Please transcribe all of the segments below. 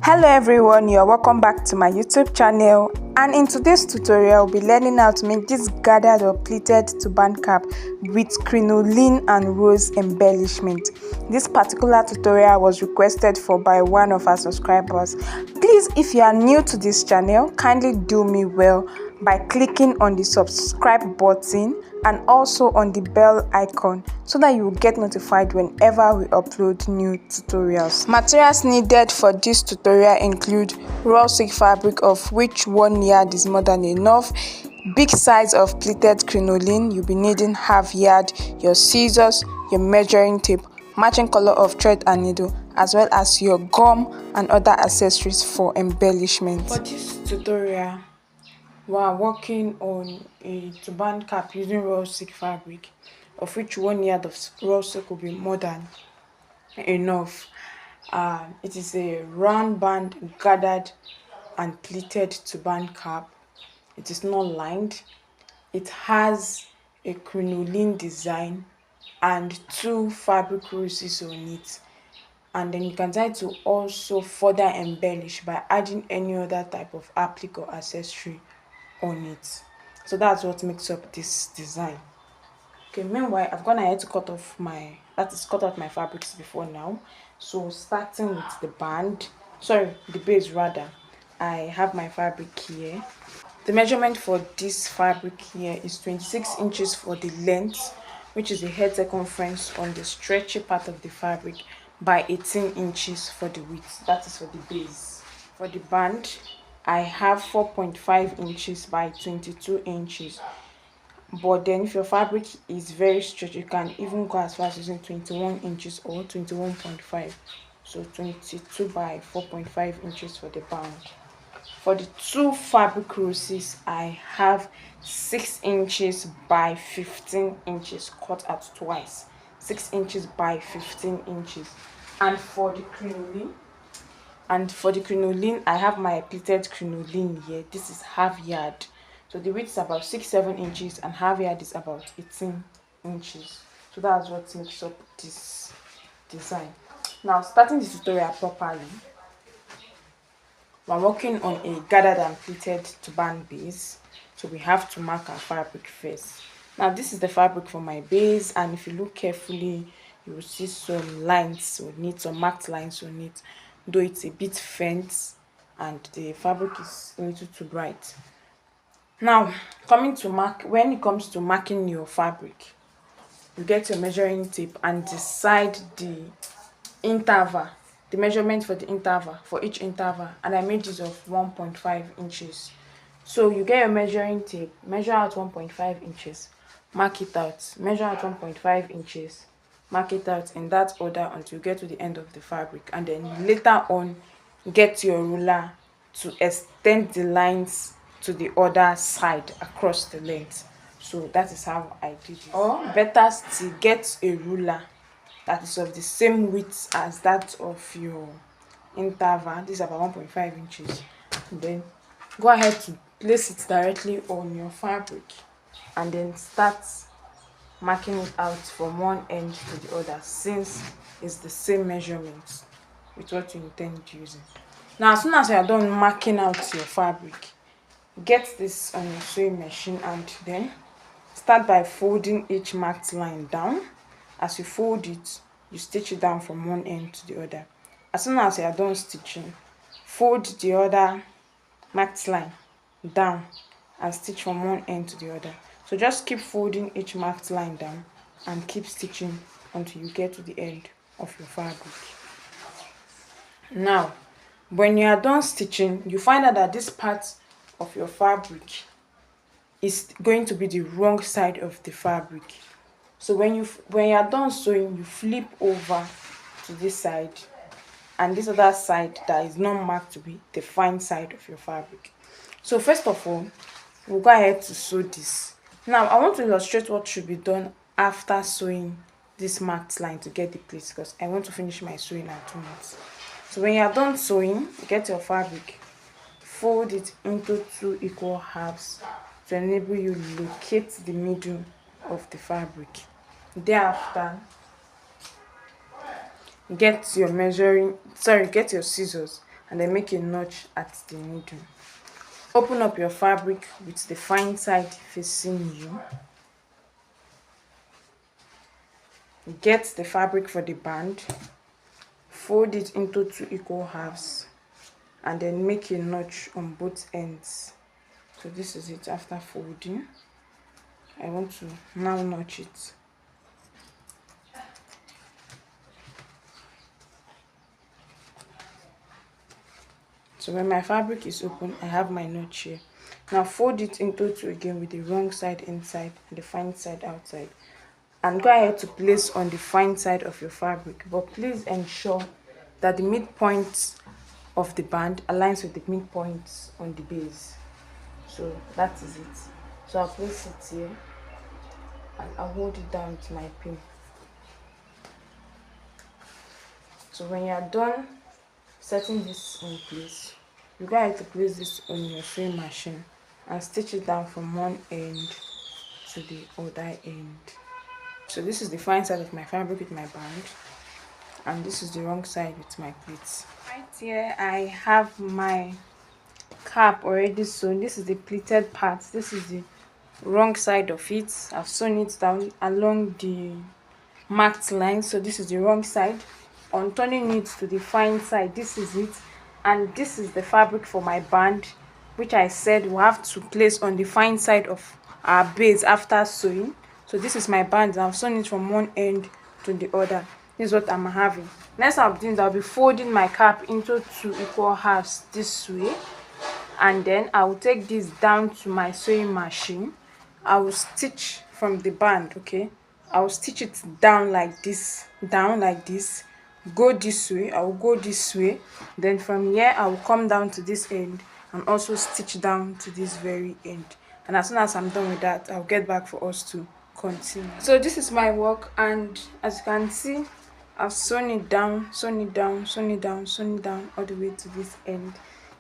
Hello everyone, you're welcome back to my YouTube channel, and in today's tutorial we'll be learning how to make this gathered or pleated turban cap with crinoline and rose embellishment. This particular tutorial was requested for by one of our subscribers. Please, if you are new to this channel, kindly do me well by clicking on the subscribe button and also on the bell icon so that you will get notified whenever we upload new tutorials. Materials needed for this tutorial include raw silk fabric, of which 1 yard is more than enough, big size of pleated crinoline, you'll be needing half yard, your scissors, your measuring tape, matching color of thread and needle, as well as your gum and other accessories for embellishment. For this tutorial, we are working on a turban cap using raw silk fabric, of which 1 yard of raw silk will be more than enough. It is a round band gathered and pleated turban cap. It is not lined. It has a crinoline design and 2 fabric roses on it, and then you can try to also further embellish by adding any other type of applique or accessory on it. So that's what makes up this design. Okay, meanwhile I've gone ahead to cut out my fabrics before now. So starting with the base rather, I have my fabric here. The measurement for this fabric here is 26 inches for the length, which is the head circumference on the stretchy part of the fabric, by 18 inches for the width. That is for the base. For the band, I have 4.5 inches by 22 inches. But then if your fabric is very stretched, you can even go as far as using 21 inches or 21.5. So 22 by 4.5 inches for the band. For the 2 fabric roses, I have 6 inches by 15 inches cut out twice. 6 inches by 15 inches. And for the crinoline, I have my pleated crinoline here. This is half yard. So the width is about 6-7 inches and half yard is about 18 inches. So that's what makes up this design. Now, starting the tutorial properly, we're working on a gathered and pleated turban base. So we have to mark our fabric first. Now this is the fabric for my base, and if you look carefully, you will see some lines on it, some marked lines on it, though it's a bit faint and the fabric is a little too bright. Now, when it comes to marking your fabric, you get your measuring tape and decide the interval, the measurement for the interval, for each interval, and I made use of 1.5 inches. So you get your measuring tape, measure out 1.5 inches, mark it out, measure out 1.5 inches, mark it out in that order until you get to the end of the fabric, and then later on get your ruler to extend the lines to the other side across the length. So that is how I did it. Or better still, get a ruler that is of the same width as that of your interval. This is about 1.5 inches. And then go ahead to place it directly on your fabric and then start marking it out from one end to the other, since it's the same measurement with what you intend using. Now, as soon as you are done marking out your fabric, get this on your sewing machine and then start by folding each marked line down. As you fold it, you stitch it down from one end to the other. As soon as you are done stitching, fold the other marked line down and stitch from one end to the other. So just keep folding each marked line down and keep stitching until you get to the end of your fabric. Now, when you are done stitching, you find out that this part of your fabric is going to be the wrong side of the fabric. So when you are done sewing, you flip over to this side, and this other side that is not marked to be the fine side of your fabric. So first of all, we'll go ahead to sew this. Now I want to illustrate what should be done after sewing this marked line to get the place, because I want to finish my sewing at 2 minutes. So when you are done sewing, get your fabric, fold it into 2 equal halves to enable you locate the middle of the fabric. Thereafter, get your scissors and then make a notch at the middle. Open up your fabric with the fine side facing you. Get the fabric for the band, fold it into 2 equal halves, and then make a notch on both ends. So this is it after folding. I want to now notch it. So when my fabric is open, I have my notch here. Now fold it into 2 again with the wrong side inside and the fine side outside. And go ahead to place on the fine side of your fabric. But please ensure that the midpoint of the band aligns with the midpoint on the base. So that is it. So I'll place it here and I'll hold it down with my pin. So when you are done setting this in place, you go ahead to place this on your sewing machine and stitch it down from one end to the other end. So this is the fine side of my fabric with my band, and this is the wrong side with my pleats. Right here I have my cap already sewn. This is the pleated part. This is the wrong side of it. I've sewn it down along the marked line, so this is the wrong side. On turning it to the fine side, this is it, and this is the fabric for my band, which I said we'll have to place on the fine side of our base after sewing. So this is my band. I've sewn it from one end to the other. This is what I'm having. Next I'll be doing, I'll be folding my cap into 2 equal halves this way, and then I will take this down to my sewing machine. I will stitch from the band. Okay, I will stitch it down like this, go this way, I will go this way, then from here I will come down to this end and also stitch down to this very end. And as soon as I'm done with that, I'll get back for us to continue. So this is my work, and as you can see, I've sewn it down all the way to this end.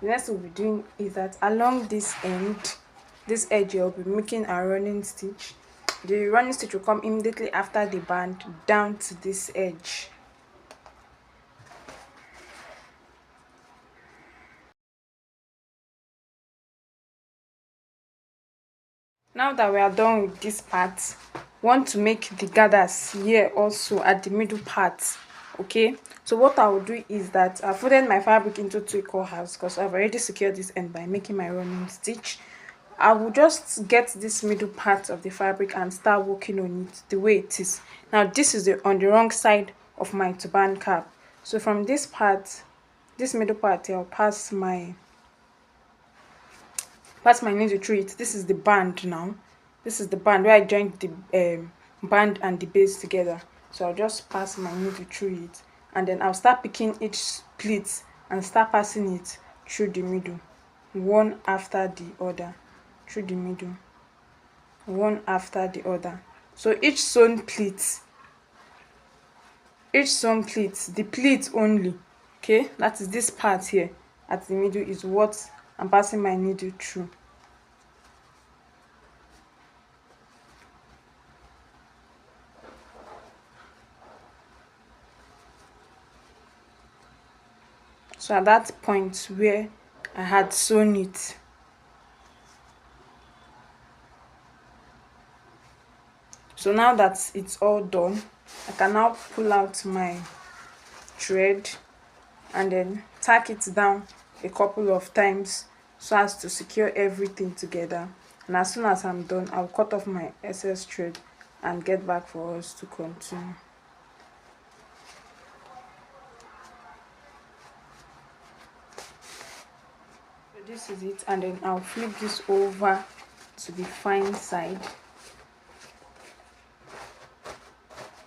The next we'll be doing is that along this end, this edge, I'll be making a running stitch. The running stitch will come immediately after the band down to this edge. Now that we are done with this part, want to make the gathers here also at the middle part. Okay, so what I will do is that I folded my fabric into 2 equal halves because I've already secured this end by making my running stitch. I will just get this middle part of the fabric and start working on it the way it is. Now this is on the wrong side of my turban cap. So from this part, this middle part, I'll pass my needle through it. This is the band now. This is the band where I joined the band and the base together. So I'll just pass my needle through it, and then I'll start picking each pleat and start passing it through the middle, one after the other, through the middle, one after the other. So each sewn pleat, the pleat only, okay, that is this part here at the middle, is what I'm passing my needle through. So at that point where I had sewn it, so now that it's all done, I can now pull out my thread and then tack it down a couple of times so as to secure everything together. And as soon as I'm done, I'll cut off my excess thread and get back for us to continue. So this is it, and then I'll flip this over to the fine side,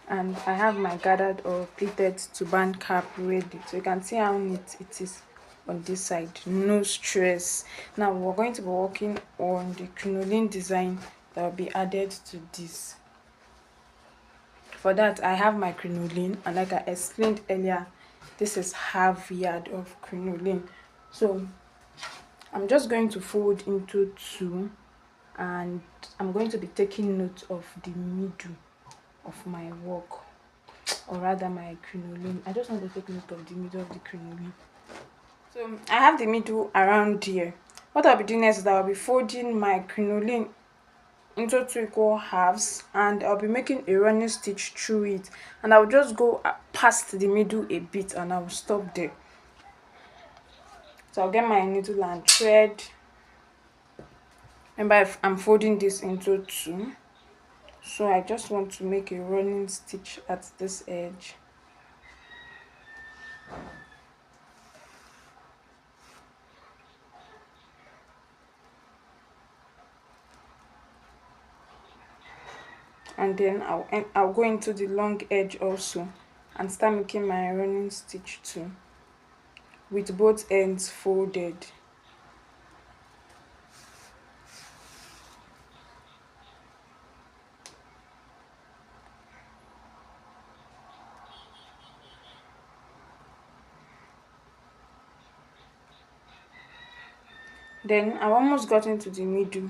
and I have my gathered or pleated turban cap ready. So you can see how neat it is on this side, no stress. Now we're going to be working on the crinoline design that will be added to this. For that, I have my crinoline, and like I explained earlier, this is half yard of crinoline. So I'm just going to fold into 2, and I'm going to be taking note of the middle of my work, or rather my crinoline. I just want to take note of the middle of the crinoline. So I have the middle around here. What I'll be doing next is that I'll be folding my crinoline into two equal halves, and I'll be making a running stitch through it, and I'll just go past the middle a bit and I'll stop there. So I'll get my needle and thread. Remember, if I'm folding this into two, so I just want to make a running stitch at this edge. And then I'll go into the long edge also and start making my running stitch too, with both ends folded. Then I almost got into the middle,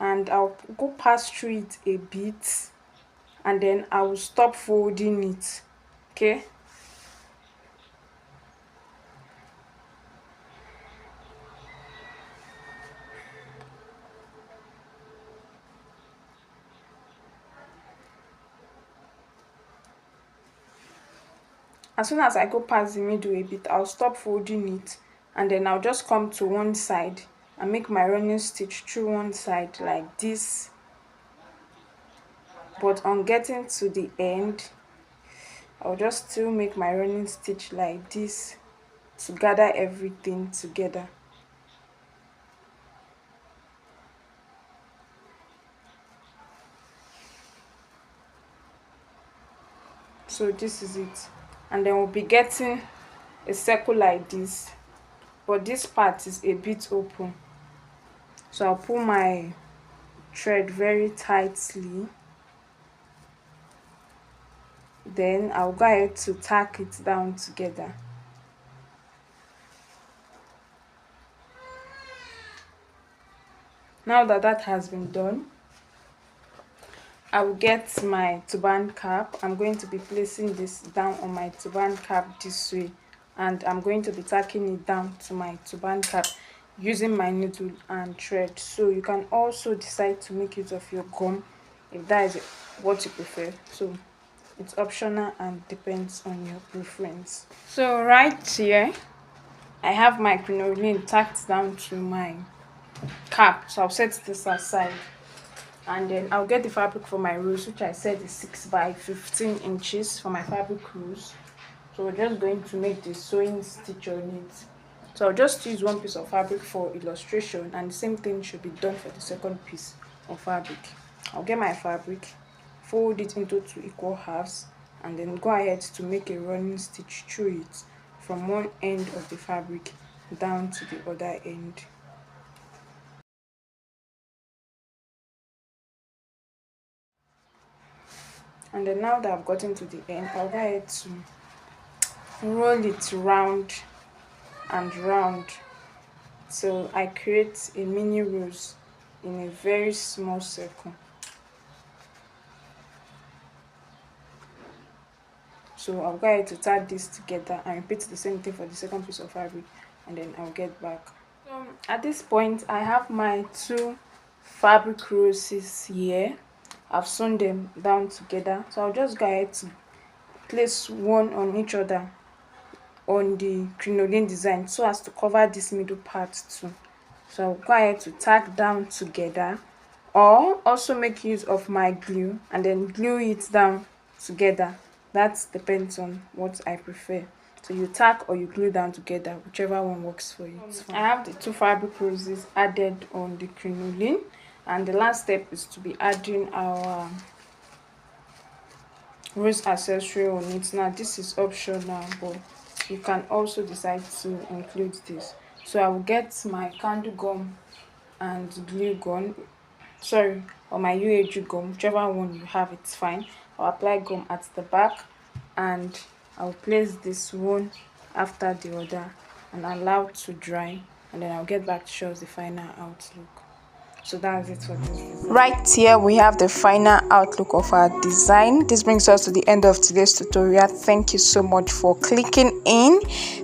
and I'll go past through it a bit, and then I will stop folding it. Okay, as soon as I go past the middle a bit, I'll stop folding it, and then I'll just come to one side and make my running stitch through one side like this. But on getting to the end, I'll just still make my running stitch like this to gather everything together. So this is it, and then we'll be getting a circle like this, but this part is a bit open, so I'll pull my thread very tightly. Then I'll go ahead to tack it down together. Now that that has been done, I will get my turban cap. I'm going to be placing this down on my turban cap this way, and I'm going to be tacking it down to my turban cap using my needle and thread. So you can also decide to make use of your gum if that is what you prefer. So it's optional and depends on your preference. So right here I have my crinoline tacked down to my cap, so I'll set this aside, and then I'll get the fabric for my rose, which I said is 6 by 15 inches for my fabric rose. So we're just going to make the sewing stitch on it. So I'll just use one piece of fabric for illustration, and the same thing should be done for the second piece of fabric. I'll get my fabric, fold it into two equal halves, and then go ahead to make a running stitch through it from one end of the fabric down to the other end. And then now that I've gotten to the end, I'll go ahead to roll it round and round, so I create a mini rose in a very small circle. So I'll go ahead to tie this together and repeat the same thing for the second piece of fabric, and then I'll get back. So at this point I have my two fabric roses here. I've sewn them down together, so I'll just go ahead to place one on each other on the crinoline design so as to cover this middle part too. So I'll go ahead to tack down together, or also make use of my glue and then glue it down together. That depends on what I prefer. So you tack or you glue down together, whichever one works for you. I have the two fabric roses added on the crinoline, and the last step is to be adding our rose accessory on it. Now this is optional, but you can also decide to include this. So I will get my candle gum and glue gun, or my UAG gum, whichever one you have, it's fine. I'll apply gum at the back, and I'll place this one after the other and allow it to dry, and then I'll get back to show us the final outlook. So that's it for this design. Right here we have the final outlook of our design. This brings us to the end of today's tutorial. Thank you so much for clicking in.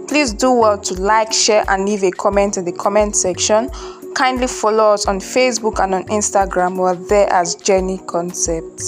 Please do well to like, share and leave a comment in the comment section. Kindly follow us on Facebook and on Instagram. We're there as Jenie Concept.